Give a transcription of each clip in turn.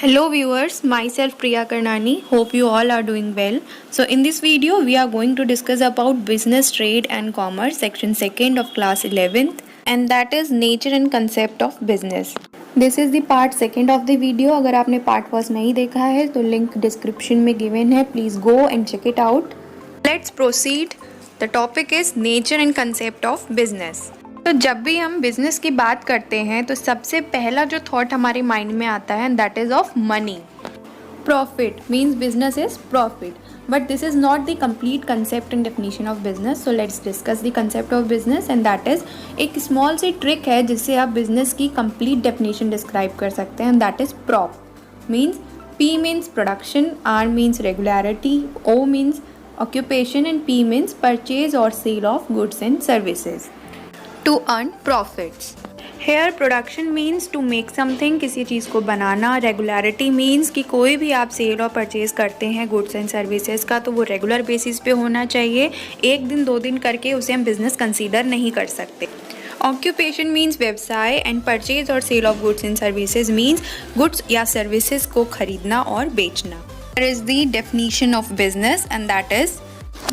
Hello viewers, myself Priya Karnani. Hope you all are doing well. So in this video we are going to discuss about business, trade and commerce section 2nd of class 11th, and that is nature and concept of business. This is the part 2nd of the video. अगर आपने part 1 नहीं देखा है तो link description में given है. Please go and check it out. Let's proceed. The topic is nature and concept of business. तो जब भी हम बिजनेस की बात करते हैं तो सबसे पहला जो थॉट हमारे माइंड में आता है that is of money. Profit means business is profit, but this is not the complete concept and definition of business. So let's discuss the concept of business and that is एक small C trick है जिससे आप business की complete definition describe कर सकते हैं. That is prop means P means production, R means regularity, O means occupation and P means purchase और sale of goods and services to earn profits. Here production means to make something, किसी चीज़ को बनाना. Regularity means कि कोई भी आप cell और purchase करते हैं गुड्स एंड सर्विसेज का तो वो रेगुलर बेसिस पे होना चाहिए. एक दिन दो दिन करके उसे हम बिजनेस कंसीडर नहीं कर सकते. ऑक्यूपेशन मीन्स व्यवसाय एंड परचेज और sale of goods and services means goods या सर्विसेज को खरीदना और बेचना. There is the definition of business and that is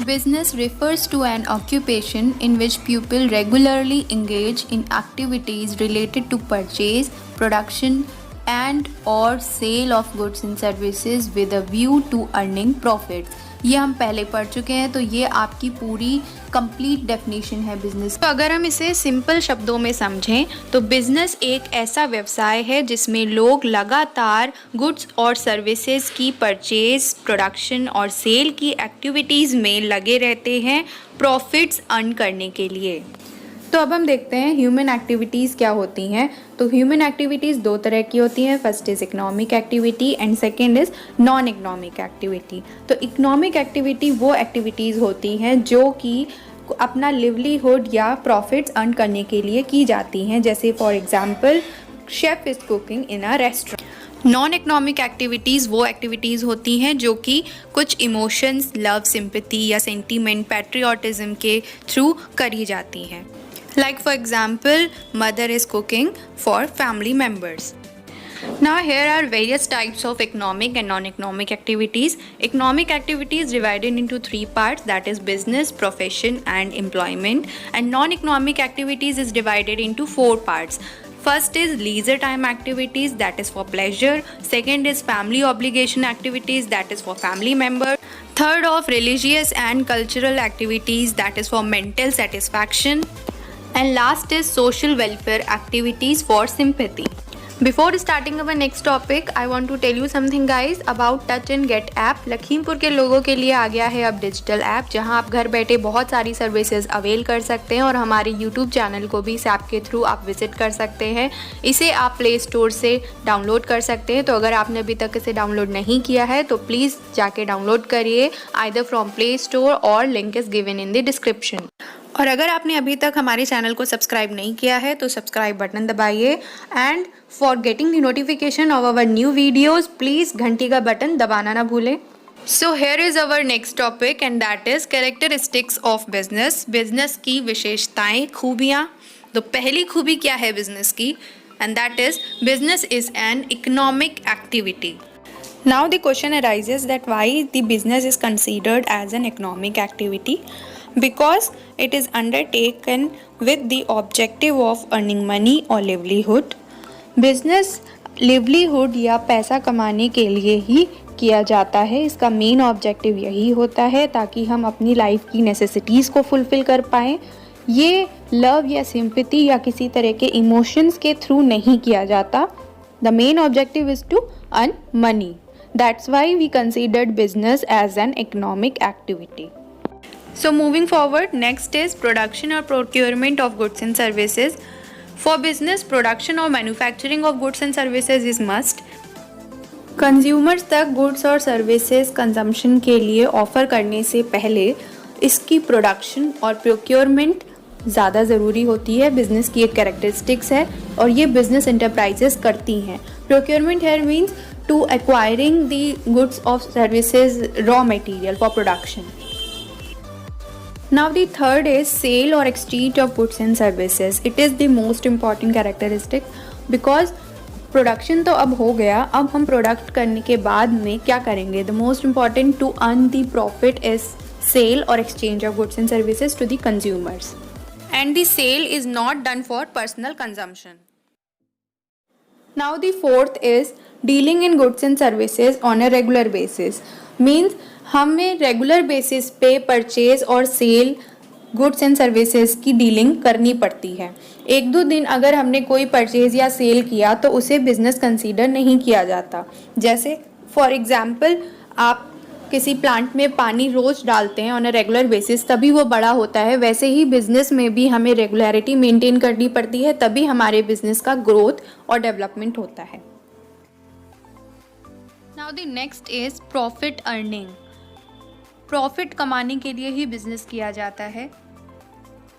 business refers to an occupation in which people regularly engage in activities related to purchase, production and or sale of goods and services with a view to earning profits. ये हम पहले पढ़ चुके हैं तो ये आपकी पूरी कंप्लीट डेफिनेशन है बिजनेस. तो अगर हम इसे सिंपल शब्दों में समझें तो बिजनेस एक ऐसा व्यवसाय है जिसमें लोग लगातार गुड्स और सर्विसेज की परचेज, प्रोडक्शन और सेल की एक्टिविटीज़ में लगे रहते हैं प्रॉफिट्स अर्न करने के लिए. तो अब हम देखते हैं ह्यूमन एक्टिविटीज़ क्या होती हैं. तो ह्यूमन एक्टिविटीज़ दो तरह की होती हैं. First is economic activity and second is non economic activity. तो इकोनॉमिक एक्टिविटी वो एक्टिविटीज़ होती हैं जो कि अपना लिवलीहुड या प्रॉफिट्स अर्न करने के लिए की जाती हैं. जैसे for example chef is cooking in a restaurant. Non economic activities वो एक्टिविटीज़ होती हैं जो कि कुछ इमोशंस, लव, सिंपैथी या सेंटीमेंट, पैट्रियोटिज्म के थ्रू करी जाती हैं. Like for example, mother is cooking for family members. Now here are various types of economic and non-economic activities. Economic activities divided into three parts, that is business, profession and employment. And non-economic activities is divided into four parts. First is leisure time activities, that is for pleasure. Second is family obligation activities, that is for family members. Third of religious and cultural activities, that is for mental satisfaction. And last is social welfare activities for sympathy. Before starting our next topic, I want to tell you something guys about Touch and Get app. Lakhimpur के लोगों के लिए आ गया है अब digital app जहां आप घर बैठे बहुत सारी सर्विसेज अवेल कर सकते हैं और हमारे YouTube चैनल को भी इस ऐप के थ्रू आप विजिट कर सकते हैं. इसे आप प्ले स्टोर से डाउनलोड कर सकते हैं. तो अगर आपने अभी तक इसे डाउनलोड नहीं किया है तो प्लीज़ जाके डाउनलोड करिए आइदर फ्रॉम प्ले स्टोर और link is given in the description. और अगर आपने अभी तक हमारे चैनल को सब्सक्राइब नहीं किया है तो सब्सक्राइब बटन दबाइए and for getting the notification of our new videos please घंटी का बटन दबाना ना भूलें. So here is our next topic and that is characteristics of business. Business की विशेषताएं, खूबियाँ. तो पहली खूबी क्या है बिजनेस की and that is business is an economic activity. Now the question arises that why the business is considered as an economic activity? Because it is undertaken with the objective of earning money or livelihood. Business livelihood या पैसा कमाने के लिए ही किया जाता है. इसका main objective यही होता है ताकि हम अपनी लाइफ की नेसेसिटीज़ को फुलफ़िल कर पाएँ. ये लव या सिंपैथी या किसी तरह के इमोशंस के थ्रू नहीं किया जाता. The main objective is to earn money. That's why we considered business as an economic activity. So moving forward, next is production or procurement of goods and services. For business, production or manufacturing of goods and services is must. Consumers तक goods और services consumption के लिए offer करने से पहले इसकी production और procurement ज़्यादा ज़रूरी होती है. बिजनेस की एक कैरेक्टरिस्टिक्स है और ये बिजनेस एंटरप्राइजेस करती हैं. Procurement here means to acquiring the goods or services raw material for production. Now the third is sale or exchange of goods and services. It is the most important characteristic because production तो अब हो गया, अब हम product करने के बाद में क्या करेंगे? The most important to earn the profit is sale और exchange of goods and services to the consumers, and the sale is not done for personal consumption. Now the fourth is dealing in goods and services on a regular basis. Means हमें regular basis पे purchase और sell goods and services की dealing करनी पड़ती है. एक दो दिन अगर हमने कोई परचेज या सेल किया तो उसे बिजनेस कंसीडर नहीं किया जाता. जैसे फॉर एग्जाम्पल आप किसी प्लांट में पानी रोज डालते हैं ऑन अ रेगुलर बेसिस, तभी वो बड़ा होता है. वैसे ही बिजनेस में भी हमें रेगुलरिटी मेंटेन करनी पड़ती है, तभी हमारे बिजनेस का ग्रोथ और डेवलपमेंट होता है. Now the next is profit earning. Profit कमाने के लिए ही बिजनेस किया जाता है.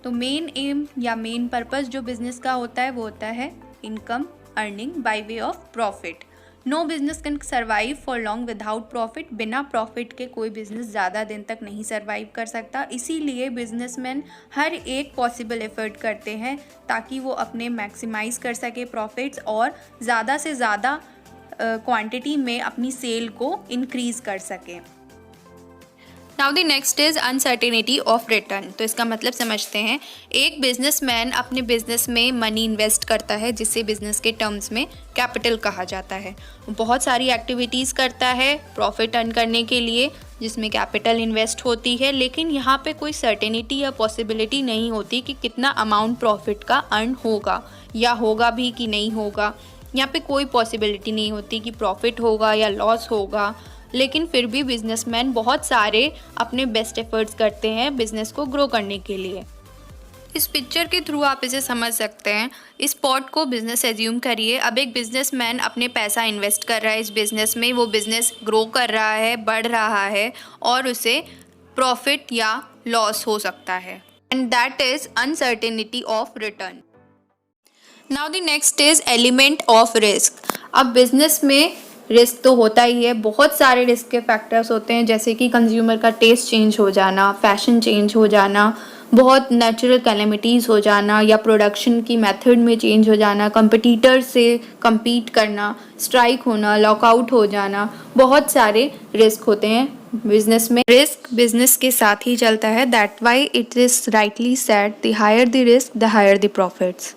तो मेन एम या मेन पर्पस जो बिजनेस का होता है वो होता है income earning by way of profit. No business can survive for long without profit. बिना प्रॉफिट के कोई बिजनेस ज़्यादा दिन तक नहीं सर्वाइव कर सकता. इसीलिए बिजनेसमैन हर एक पॉसिबल एफर्ट करते हैं ताकि वो अपने मैक्सिमाइज कर सके प्रॉफिट्स और ज़्यादा से ज़्यादा क्वांटिटी में अपनी सेल को इंक्रीज कर सके. Now the next is uncertainty of return. तो इसका मतलब समझते हैं. एक बिजनेसमैन अपने बिजनेस में मनी इन्वेस्ट करता है जिसे बिजनेस के टर्म्स में कैपिटल कहा जाता है. बहुत सारी एक्टिविटीज़ करता है प्रॉफिट अर्न करने के लिए जिसमें कैपिटल इन्वेस्ट होती है, लेकिन यहाँ पे कोई सर्टेनिटी या पॉसिबिलिटी नहीं होती कि कितना अमाउंट प्रॉफिट का अर्न होगा या होगा भी कि नहीं होगा. यहाँ पे कोई पॉसिबिलिटी नहीं होती कि प्रॉफिट होगा या लॉस होगा, लेकिन फिर भी बिजनेसमैन बहुत सारे अपने बेस्ट एफर्ट्स करते हैं बिजनेस को ग्रो करने के लिए. इस पिक्चर के थ्रू आप इसे समझ सकते हैं. इस पॉट को बिजनेस एज्यूम करिए. अब एक बिजनेसमैन अपने पैसा इन्वेस्ट कर रहा है इस बिजनेस में. वो बिजनेस ग्रो कर रहा है, बढ़ रहा है और उसे प्रॉफिट या लॉस हो सकता है. And that is uncertainty of return. Now the next is element of risk. अब बिजनेस में रिस्क तो होता ही है. बहुत सारे रिस्क के फैक्टर्स होते हैं जैसे कि कंज्यूमर का टेस्ट चेंज हो जाना, फैशन चेंज हो जाना, बहुत नेचुरल कैलेमिटीज़ हो जाना या प्रोडक्शन की मेथड में चेंज हो जाना, कंपटीटर से compete करना, स्ट्राइक होना, लॉकआउट हो जाना. बहुत सारे रिस्क होते हैं बिजनेस में. रिस्क बिजनेस के साथ ही चलता है. That why it is rightly said the higher the risk the higher the profits.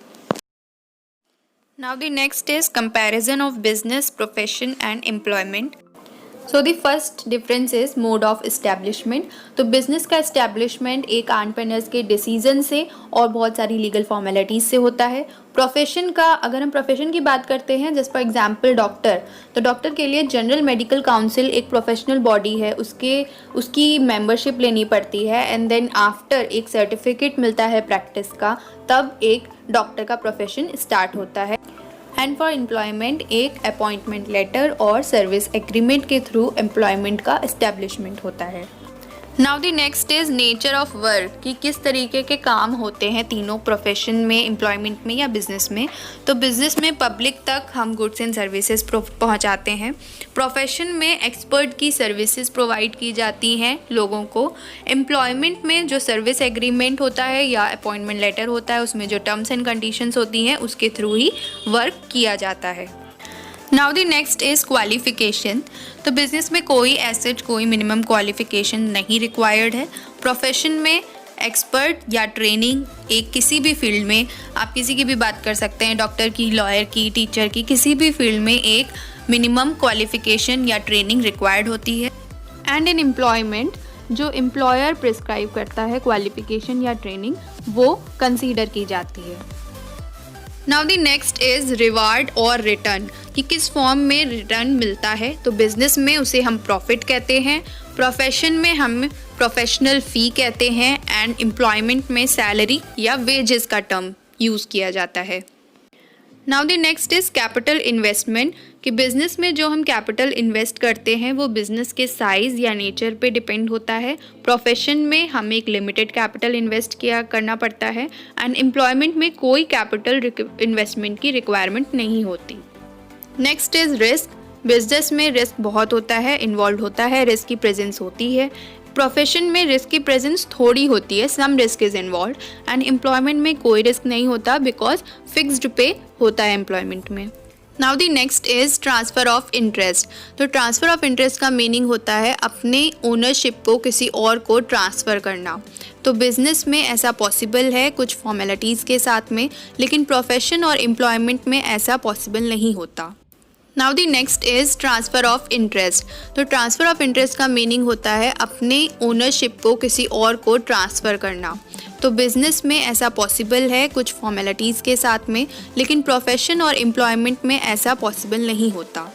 Now the next is comparison of business, profession and employment. So the first difference is mode of establishment. तो business का establishment एक entrepreneurs के decision से और बहुत सारी legal formalities से होता है. प्रोफेशन का अगर हम प्रोफेशन की बात करते हैं, जैसे फॉर एग्जांपल डॉक्टर, तो डॉक्टर के लिए जनरल मेडिकल काउंसिल एक प्रोफेशनल बॉडी है. उसकी मेंबरशिप लेनी पड़ती है एंड देन आफ्टर एक सर्टिफिकेट मिलता है प्रैक्टिस का, तब एक डॉक्टर का प्रोफेशन स्टार्ट होता है. एंड फॉर एम्प्लॉयमेंट एक अपॉइंटमेंट लेटर और सर्विस एग्रीमेंट के थ्रू एम्प्लॉयमेंट का एस्टेब्लिशमेंट होता है. Now the next is nature of work, कि किस तरीके के काम होते हैं तीनों प्रोफेशन में, एम्प्लॉयमेंट में या बिजनेस में. तो बिजनेस में पब्लिक तक हम गुड्स एंड सर्विसेज पहुंचाते हैं. प्रोफेशन में एक्सपर्ट की सर्विसेज प्रोवाइड की जाती हैं लोगों को. एम्प्लॉयमेंट में जो सर्विस एग्रीमेंट होता है या अपॉइंटमेंट लेटर होता है, उसमें जो टर्म्स एंड कंडीशंस होती हैं उसके थ्रू ही वर्क किया जाता है. Now the next is qualification. तो बिज़नेस में कोई एसेट, कोई मिनिमम क्वालिफ़िकेशन नहीं रिक्वायर्ड है. प्रोफेशन में एक्सपर्ट या ट्रेनिंग एक किसी भी फील्ड में, आप किसी की भी बात कर सकते हैं, डॉक्टर की, लॉयर की, टीचर की, किसी भी फील्ड में एक मिनिमम क्वालिफ़िकेशन या ट्रेनिंग रिक्वायर्ड होती है. एंड इन एम्प्लॉयमेंट जो एम्प्लॉयर प्रिस्क्राइब करता है क्वालिफ़िकेशन या ट्रेनिंग, वो कंसीडर की जाती है. Now the next is reward और रिटर्न, कि किस फॉर्म में रिटर्न मिलता है. तो बिजनेस में उसे हम प्रॉफिट कहते हैं, प्रोफेशन में हम प्रोफेशनल फ़ी कहते हैं एंड एम्प्लॉयमेंट में सैलरी या वेजेस का टर्म यूज़ किया जाता है. Now the next is capital investment, कि बिज़नेस में जो हम कैपिटल इन्वेस्ट करते हैं वो बिज़नेस के साइज़ या नेचर पे डिपेंड होता है. प्रोफेशन में हमें एक लिमिटेड कैपिटल इन्वेस्ट करना पड़ता है एंड एम्प्लॉयमेंट में कोई कैपिटल इन्वेस्टमेंट की रिक्वायरमेंट नहीं होती. Next is risk. बिजनेस में रिस्क बहुत होता है, इन्वॉल्व होता है, रिस्क की प्रेजेंस होती है. प्रोफेशन में रिस्क की प्रेजेंस थोड़ी होती है, some risk is involve. And employment में कोई रिस्क नहीं होता बिकॉज फिक्स्ड पे होता है एम्प्लॉयमेंट में. Now the next is transfer of interest. तो ट्रांसफ़र ऑफ इंटरेस्ट का मीनिंग होता है अपने ओनरशिप को किसी और को ट्रांसफ़र करना। तो बिज़नेस में ऐसा पॉसिबल है कुछ फॉर्मेलिटीज़ के साथ में, लेकिन प्रोफेशन और एम्प्लॉयमेंट में ऐसा पॉसिबल नहीं होता। Now the next is transfer of interest. तो ट्रांसफ़र ऑफ इंटरेस्ट का मीनिंग होता है अपने ओनरशिप को किसी और को ट्रांसफ़र करना। तो बिज़नेस में ऐसा पॉसिबल है कुछ फॉर्मेलिटीज़ के साथ में, लेकिन प्रोफेशन और एम्प्लॉयमेंट में ऐसा पॉसिबल नहीं होता।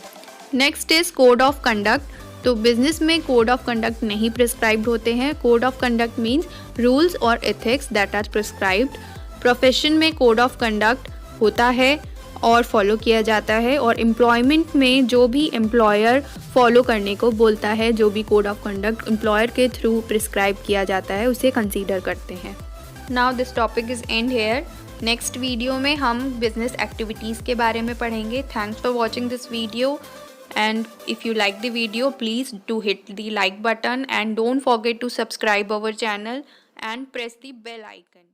Next is code of conduct. तो बिज़नेस में कोड ऑफ कंडक्ट नहीं प्रिस्क्राइब्ड होते हैं। Code of conduct means rules और ethics that are prescribed. Profession में कोड ऑफ कंडक्ट होता है और फॉलो किया जाता है, और एम्प्लॉयमेंट में जो भी एम्प्लॉयर फॉलो करने को बोलता है, जो भी कोड ऑफ कंडक्ट एम्प्लॉयर के थ्रू प्रिस्क्राइब किया जाता है, उसे कंसीडर करते हैं। Now this topic is end here. Next video में हम बिजनेस एक्टिविटीज़ के बारे में पढ़ेंगे। Thanks for watching this video, and if you like the video, please do hit the like button and don't forget to subscribe our channel and press the bell icon.